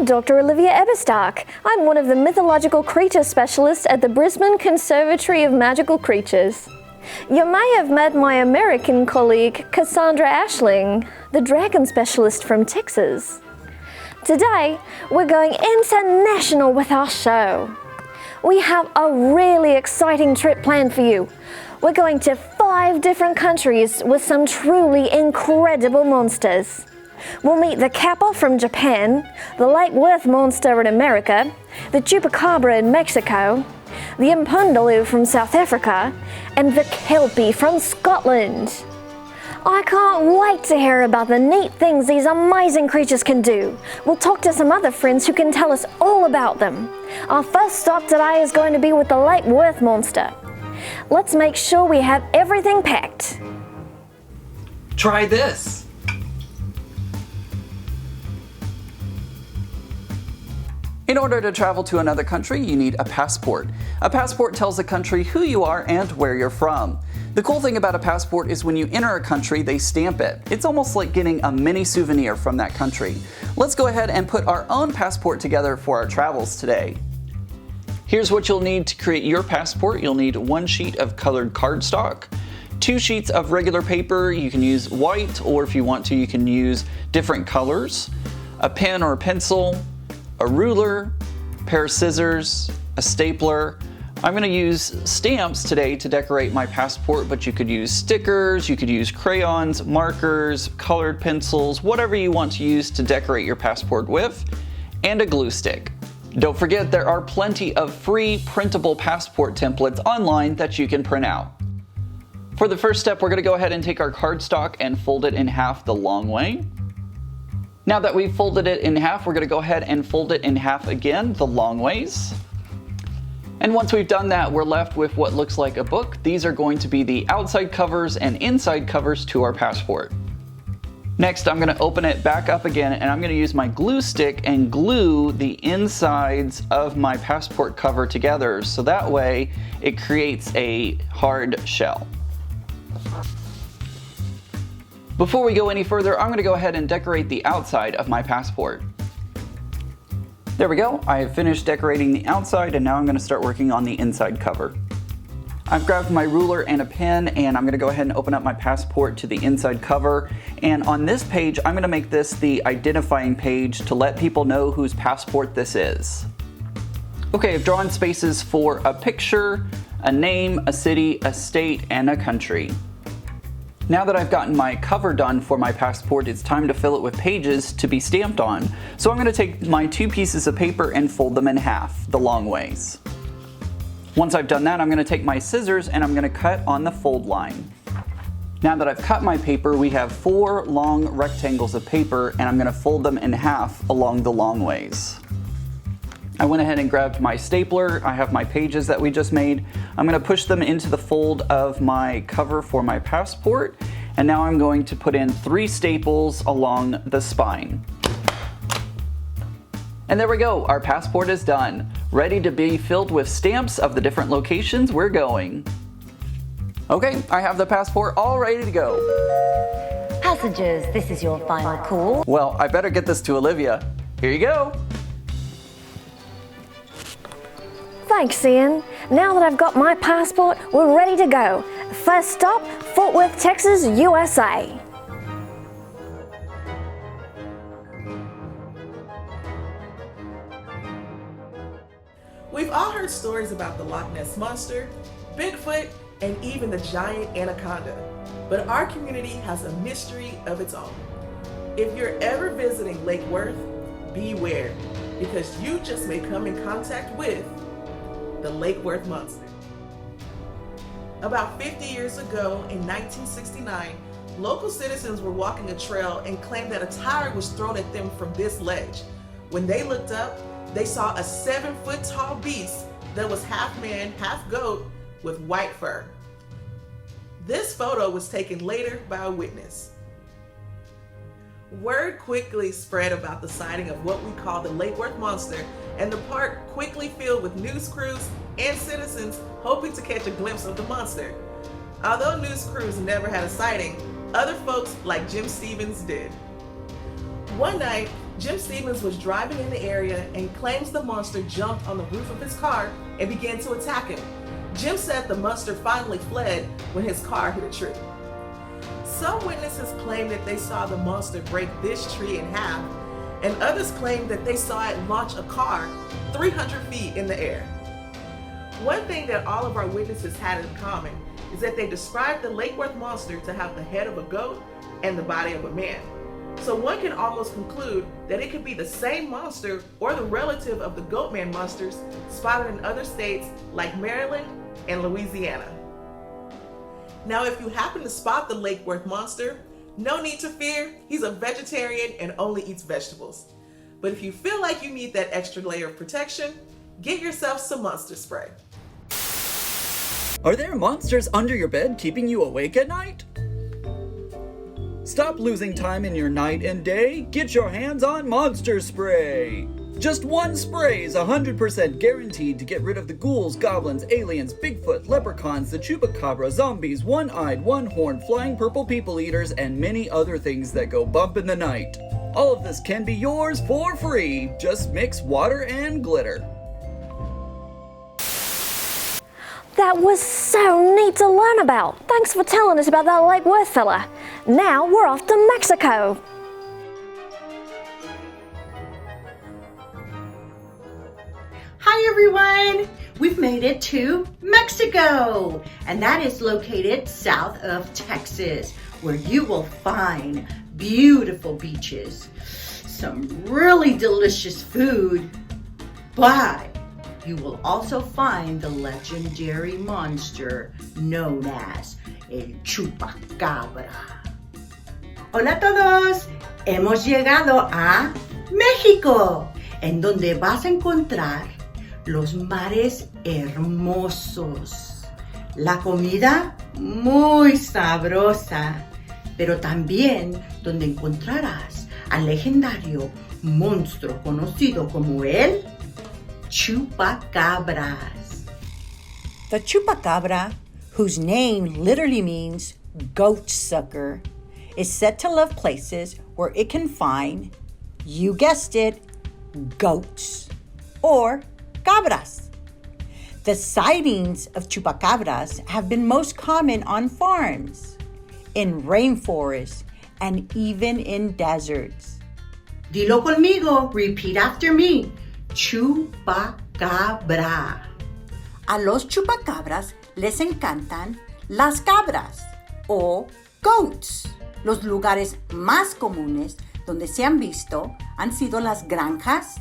I'm Dr. Olivia Eberstark. I'm one of the mythological creature specialists at the Brisbane Conservatory of Magical Creatures. You may have met my American colleague, Cassandra Ashling, the dragon specialist from Texas. Today, we're going international with our show. We have a really exciting trip planned for you. We're going to 5 different countries with some truly incredible monsters. We'll meet the Kappa from Japan, the Lake Worth monster in America, the Chupacabra in Mexico, the Impundaloo from South Africa, and the Kelpie from Scotland. I can't wait to hear about the neat things these amazing creatures can do. We'll talk to some other friends who can tell us all about them. Our first stop today is going to be with the Lake Worth monster. Let's make sure we have everything packed. Try this. In order to travel to another country, you need a passport. A passport tells the country who you are and where you're from. The cool thing about a passport is when you enter a country, they stamp it. It's almost like getting a mini souvenir from that country. Let's go ahead and put our own passport together for our travels today. Here's what you'll need to create your passport. You'll need 1 sheet of colored cardstock, 2 sheets of regular paper. You can use white, or if you want to, you can use different colors, a pen or a pencil, a ruler, a pair of scissors, a stapler. I'm going to use stamps today to decorate my passport, but you could use stickers, you could use crayons, markers, colored pencils, whatever you want to use to decorate your passport with, and a glue stick. Don't forget, there are plenty of free printable passport templates online that you can print out. For the first step, we're going to go ahead and take our cardstock and fold it in half the long way. Now that we've folded it in half, we're going to go ahead and fold it in half again, the long ways. And once we've done that, we're left with what looks like a book. These are going to be the outside covers and inside covers to our passport. Next, I'm going to open it back up again, and I'm going to use my glue stick and glue the insides of my passport cover together, so that way it creates a hard shell. Before we go any further, I'm going to go ahead and decorate the outside of my passport. There we go, I have finished decorating the outside, and now I'm going to start working on the inside cover. I've grabbed my ruler and a pen, and I'm going to go ahead and open up my passport to the inside cover. And on this page, I'm going to make this the identifying page to let people know whose passport this is. Okay, I've drawn spaces for a picture, a name, a city, a state, and a country. Now that I've gotten my cover done for my passport, it's time to fill it with pages to be stamped on. So I'm going to take my 2 pieces of paper and fold them in half, the long ways. Once I've done that, I'm going to take my scissors and I'm going to cut on the fold line. Now that I've cut my paper, we have 4 long rectangles of paper, and I'm going to fold them in half along the long ways. I went ahead and grabbed my stapler. I have my pages that we just made. I'm going to push them into the fold of my cover for my passport, and now I'm going to put in 3 staples along the spine. And there we go, our passport is done, ready to be filled with stamps of the different locations we're going. Okay, I have the passport all ready to go. Passengers, this is your final call. Well, I better get this to Olivia. Here you go. Thanks, Ian. Now that I've got my passport, we're ready to go. First stop, Fort Worth, Texas, USA. We've all heard stories about the Loch Ness Monster, Bigfoot, and even the giant anaconda. But our community has a mystery of its own. If you're ever visiting Lake Worth, beware, because you just may come in contact with the Lake Worth Monster. About 50 years ago, in 1969, local citizens were walking a trail and claimed that a tire was thrown at them from this ledge. When they looked up, they saw a 7-foot-tall beast that was half man, half goat, with white fur. This photo was taken later by a witness. Word quickly spread about the sighting of what we call the Lake Worth Monster, and the park quickly filled with news crews and citizens hoping to catch a glimpse of the monster. Although news crews never had a sighting, other folks like Jim Stevens did. One night, Jim Stevens was driving in the area and claims the monster jumped on the roof of his car and began to attack him. Jim said the monster finally fled when his car hit a tree. Some witnesses claim that they saw the monster break this tree in half, and others claim that they saw it launch a car 300 feet in the air. One thing that all of our witnesses had in common is that they described the Lake Worth monster to have the head of a goat and the body of a man. So one can almost conclude that it could be the same monster or the relative of the Goatman monsters spotted in other states like Maryland and Louisiana. Now, if you happen to spot the Lake Worth monster, no need to fear, he's a vegetarian and only eats vegetables. But if you feel like you need that extra layer of protection, get yourself some monster spray. Are there monsters under your bed keeping you awake at night? Stop losing time in your night and day. Get your hands on Monster Spray. Just one spray is 100% guaranteed to get rid of the ghouls, goblins, aliens, Bigfoot, leprechauns, the Chupacabra, zombies, one-eyed, one-horned, flying purple people eaters, and many other things that go bump in the night. All of this can be yours for free. Just mix water and glitter. That was so neat to learn about. Thanks for telling us about that Lake Worth fella. Now we're off to Mexico. Hi everyone! We've made it to Mexico, and that is located south of Texas, where you will find beautiful beaches, some really delicious food, but you will also find the legendary monster known as el Chupacabra. Hola a todos, hemos llegado a México, en donde vas a encontrar los mares hermosos, la comida muy sabrosa, pero también donde encontrarás al legendario monstruo conocido como el Chupacabras. The Chupacabra, whose name literally means goat sucker, is said to love places where it can find, you guessed it, goats or cabras. The sightings of chupacabras have been most common on farms, in rainforests, and even in deserts. Dilo conmigo, repeat after me. Chupacabra. A los chupacabras les encantan las cabras o goats. Los lugares más comunes donde se han visto han sido las granjas,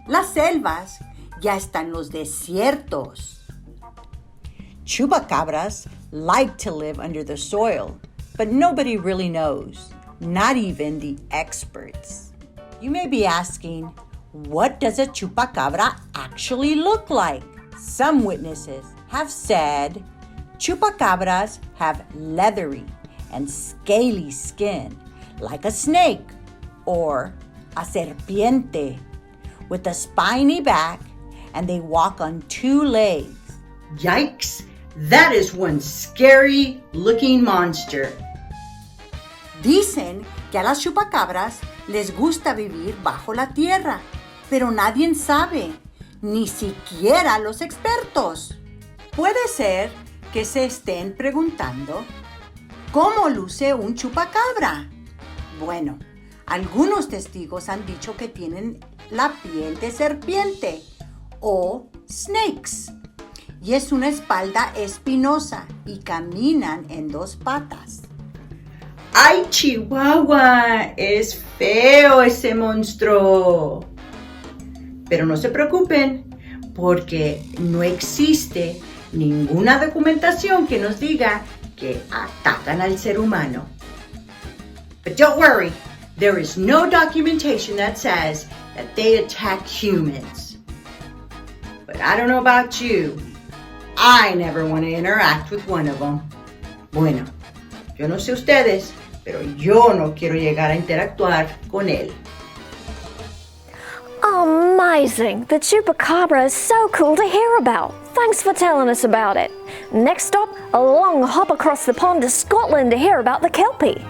las selvas y hasta en los desiertos. Chupacabras like to live under the soil, but nobody really knows, not even the experts. You may be asking, what does a chupacabra actually look like? Some witnesses have said chupacabras have leathery and scaly skin like a snake or a serpiente with a spiny back, and they walk on two legs. Yikes! That is one scary looking monster. Dicen que a las chupacabras les gusta vivir bajo la tierra, pero nadie sabe, ni siquiera los expertos. Puede ser que se estén preguntando, ¿cómo luce un chupacabra? Bueno, algunos testigos han dicho que tienen la piel de serpiente o snakes, y es una espalda espinosa y caminan en dos patas. ¡Ay, Chihuahua! ¡Es feo ese monstruo! Pero no se preocupen, porque no existe ninguna documentación que nos diga que atacan al ser humano. But don't worry, there is no documentation that says that they attack humans. But I don't know about you, I never want to interact with one of them. Bueno, yo no sé ustedes, pero yo no quiero llegar a interactuar con él. Amazing! The Chupacabra is so cool to hear about. Thanks for telling us about it. Next stop, a long hop across the pond to Scotland to hear about the Kelpie.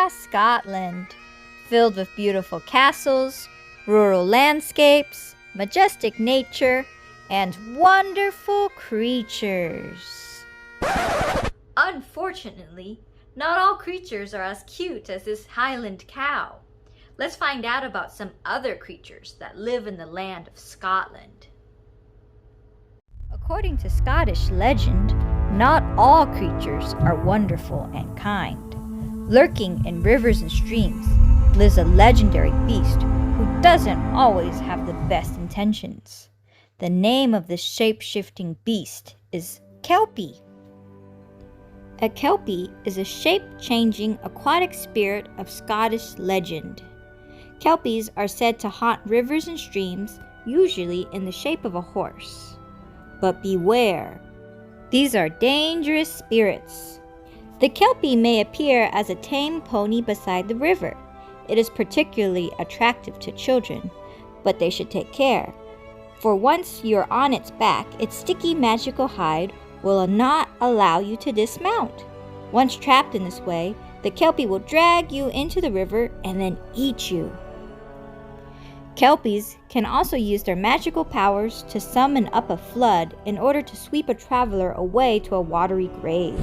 vast Scotland, filled with beautiful castles, rural landscapes, majestic nature, and wonderful creatures. Unfortunately, not all creatures are as cute as this Highland cow. Let's find out about some other creatures that live in the land of Scotland. According to Scottish legend, not all creatures are wonderful and kind. Lurking in rivers and streams lives a legendary beast who doesn't always have the best intentions. The name of this shape-shifting beast is Kelpie. A Kelpie is a shape-changing aquatic spirit of Scottish legend. Kelpies are said to haunt rivers and streams, usually in the shape of a horse. But beware, these are dangerous spirits. The Kelpie may appear as a tame pony beside the river. It is particularly attractive to children, but they should take care. For once you're on its back, its sticky magical hide will not allow you to dismount. Once trapped in this way, the Kelpie will drag you into the river and then eat you. Kelpies can also use their magical powers to summon up a flood in order to sweep a traveler away to a watery grave.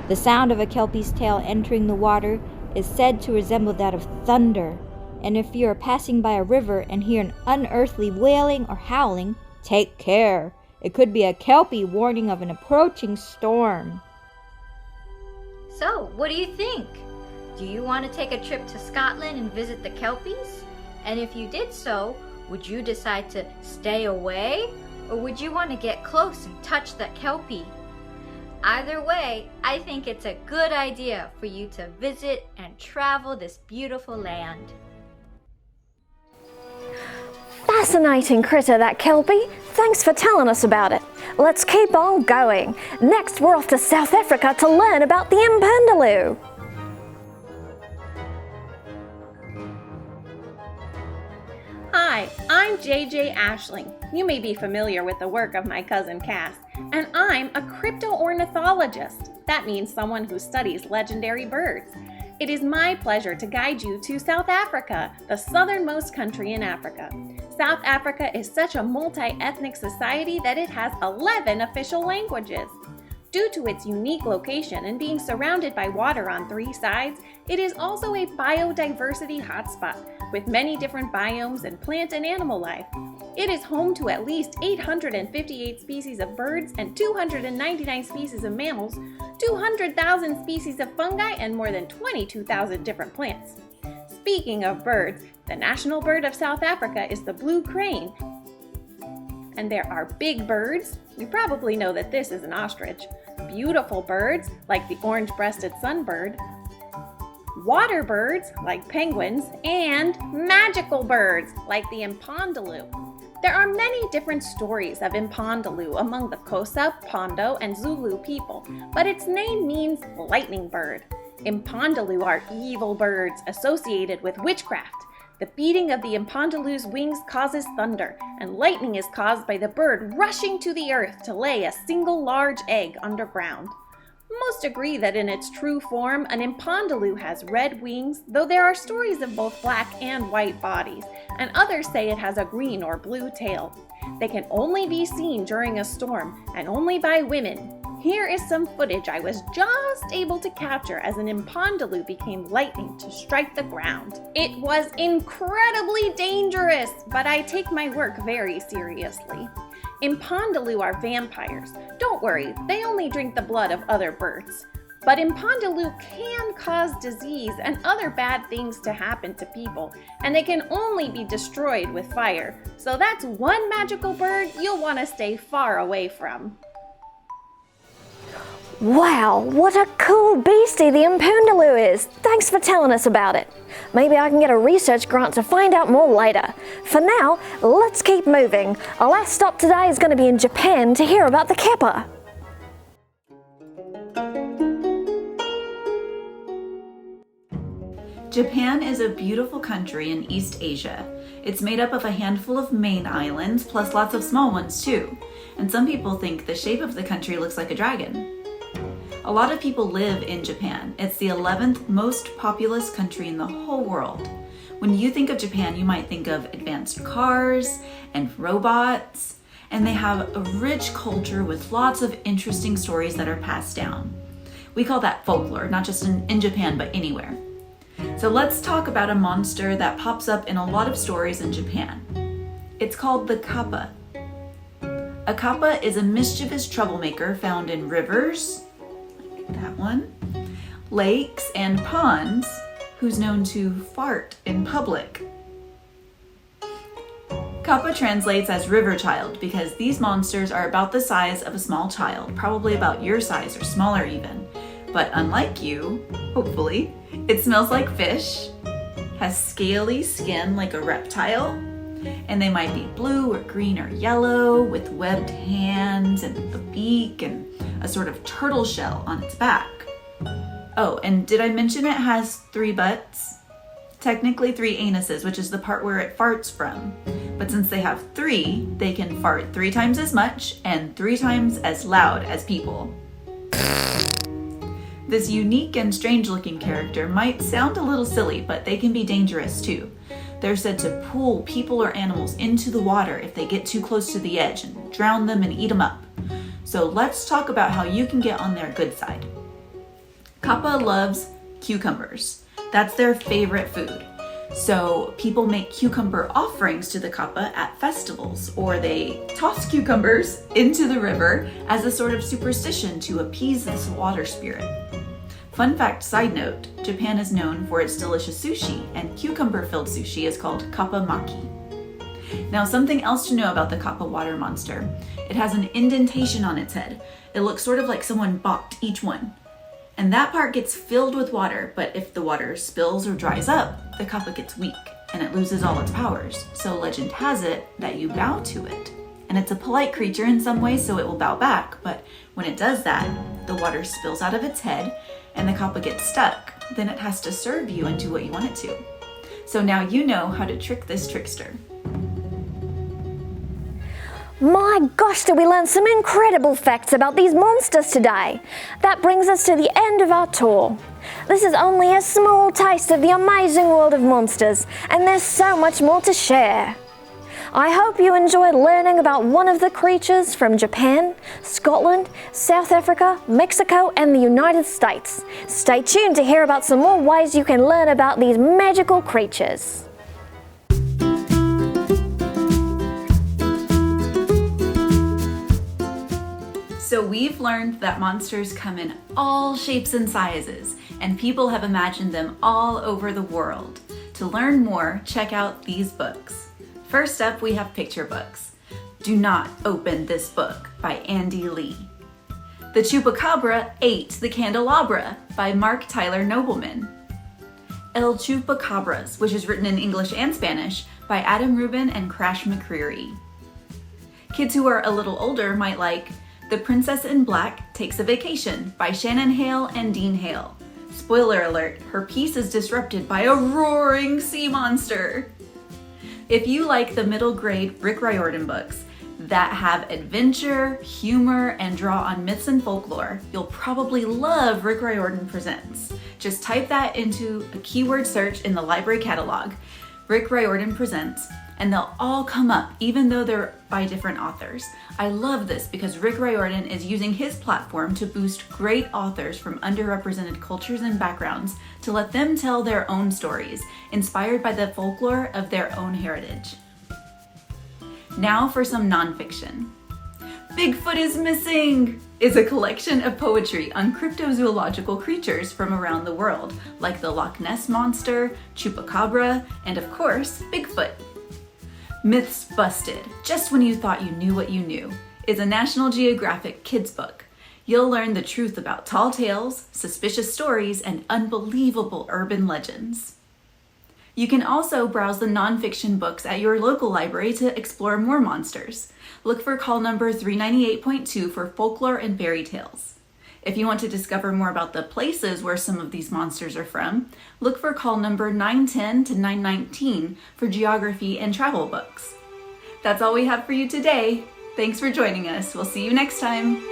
The sound of a Kelpie's tail entering the water is said to resemble that of thunder, and if you are passing by a river and hear an unearthly wailing or howling, take care. It could be a Kelpie warning of an approaching storm. So, what do you think? Do you want to take a trip to Scotland and visit the Kelpies? And if you did so, would you decide to stay away? Or would you want to get close and touch that Kelpie? Either way, I think it's a good idea for you to visit and travel this beautiful land. Fascinating critter, that Kelpie. Thanks for telling us about it. Let's keep on going. Next, we're off to South Africa to learn about the Impindaloo. Hi, I'm JJ Ashling. You may be familiar with the work of my cousin Cass, and I'm a crypto-ornithologist. That means someone who studies legendary birds. It is my pleasure to guide you to South Africa, the southernmost country in Africa. South Africa is such a multi-ethnic society that it has 11 official languages. Due to its unique location and being surrounded by water on 3 sides, it is also a biodiversity hotspot with many different biomes and plant and animal life. It is home to at least 858 species of birds and 299 species of mammals, 200,000 species of fungi, and more than 22,000 different plants. Speaking of birds, the national bird of South Africa is the blue crane. And there are big birds. You probably know that this is an ostrich. Beautiful birds, like the orange-breasted sunbird. Water birds, like penguins. And magical birds, like the Impindaloo. There are many different stories of Impindaloo among the Xhosa, Pondo, and Zulu people, but its name means lightning bird. Impindaloo are evil birds associated with witchcraft. The beating of the Impindaloo's wings causes thunder, and lightning is caused by the bird rushing to the earth to lay a single large egg underground. Most agree that in its true form, an Impindaloo has red wings, though there are stories of both black and white bodies, and others say it has a green or blue tail. They can only be seen during a storm, and only by women. Here is some footage I was just able to capture as an Impindaloo became lightning to strike the ground. It was incredibly dangerous, but I take my work very seriously. Impindaloo are vampires. Don't worry, they only drink the blood of other birds. But Impindaloo can cause disease and other bad things to happen to people, and they can only be destroyed with fire. So that's one magical bird you'll want to stay far away from. Wow, what a cool beastie the Impindaloo is! Thanks for telling us about it. Maybe I can get a research grant to find out more later. For now, let's keep moving. Our last stop today is going to be in Japan to hear about the Kappa. Japan is a beautiful country in East Asia. It's made up of a handful of main islands, plus lots of small ones too. And some people think the shape of the country looks like a dragon. A lot of people live in Japan. It's the 11th most populous country in the whole world. When you think of Japan, you might think of advanced cars and robots, and they have a rich culture with lots of interesting stories that are passed down. We call that folklore, not just in Japan, but anywhere. So let's talk about a monster that pops up in a lot of stories in Japan. It's called the Kappa. A Kappa is a mischievous troublemaker found in rivers, like that one, lakes, and ponds, who's known to fart in public. Kappa translates as river child because these monsters are about the size of a small child, probably about your size or smaller even. But unlike you, hopefully, it smells like fish, has scaly skin like a reptile, and they might be blue or green or yellow with webbed hands and a beak and a sort of turtle shell on its back. Oh, and did I mention it has 3 butts? Technically 3 anuses, which is the part where it farts from. But since they have 3, they can fart 3 times as much and 3 times as loud as people. This unique and strange-looking character might sound a little silly, but they can be dangerous too. They're said to pull people or animals into the water if they get too close to the edge and drown them and eat them up. So let's talk about how you can get on their good side. Kappa loves cucumbers. That's their favorite food. So people make cucumber offerings to the Kappa at festivals, or they toss cucumbers into the river as a sort of superstition to appease this water spirit. Fun fact side note, Japan is known for its delicious sushi, and cucumber-filled sushi is called Kappa maki. Now, something else to know about the Kappa water monster. It has an indentation on its head. It looks sort of like someone bopped each one. And that part gets filled with water, but if the water spills or dries up, the Kappa gets weak and it loses all its powers. So legend has it that you bow to it. And it's a polite creature in some ways, so it will bow back, but when it does that, the water spills out of its head and the Kappa gets stuck. Then it has to serve you and do what you want it to. So now you know how to trick this trickster. My gosh, did we learn some incredible facts about these monsters today? That brings us to the end of our tour. This is only a small taste of the amazing world of monsters, and there's so much more to share. I hope you enjoyed learning about one of the creatures from Japan, Scotland, South Africa, Mexico, and the United States. Stay tuned to hear about some more ways you can learn about these magical creatures. So we've learned that monsters come in all shapes and sizes, and people have imagined them all over the world. To learn more, check out these books. First up, we have picture books. Do Not Open This Book by Andy Lee. The Chupacabra Ate the Candelabra by Mark Tyler Nobleman. El Chupacabras, which is written in English and Spanish by Adam Rubin and Crash McCreary. Kids who are a little older might like The Princess in Black Takes a Vacation by Shannon Hale and Dean Hale. Spoiler alert, her peace is disrupted by a roaring sea monster. If you like the middle grade Rick Riordan books that have adventure, humor, and draw on myths and folklore, you'll probably love Rick Riordan Presents. Just type that into a keyword search in the library catalog, Rick Riordan Presents, and they'll all come up even though they're by different authors. I love this because Rick Riordan is using his platform to boost great authors from underrepresented cultures and backgrounds to let them tell their own stories, inspired by the folklore of their own heritage. Now for some nonfiction. Bigfoot is Missing is a collection of poetry on cryptozoological creatures from around the world, like the Loch Ness Monster, Chupacabra, and of course, Bigfoot. Myths Busted, Just When You Thought You Knew What You Knew, is a National Geographic kids book. You'll learn the truth about tall tales, suspicious stories, and unbelievable urban legends. You can also browse the nonfiction books at your local library to explore more monsters. Look for call number 398.2 for folklore and fairy tales. If you want to discover more about the places where some of these monsters are from, look for call number 910 to 919 for geography and travel books. That's all we have for you today. Thanks for joining us. We'll see you next time.